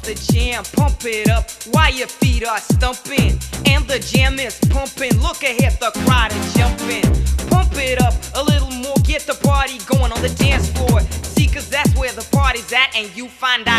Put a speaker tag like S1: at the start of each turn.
S1: the jam. Pump it up while your feet are stumping. And the jam is pumping. Look ahead, the crowd is jumping. Pump it up a little more, get the party going on the dance floor. See, cause that's where the party's at, and you find out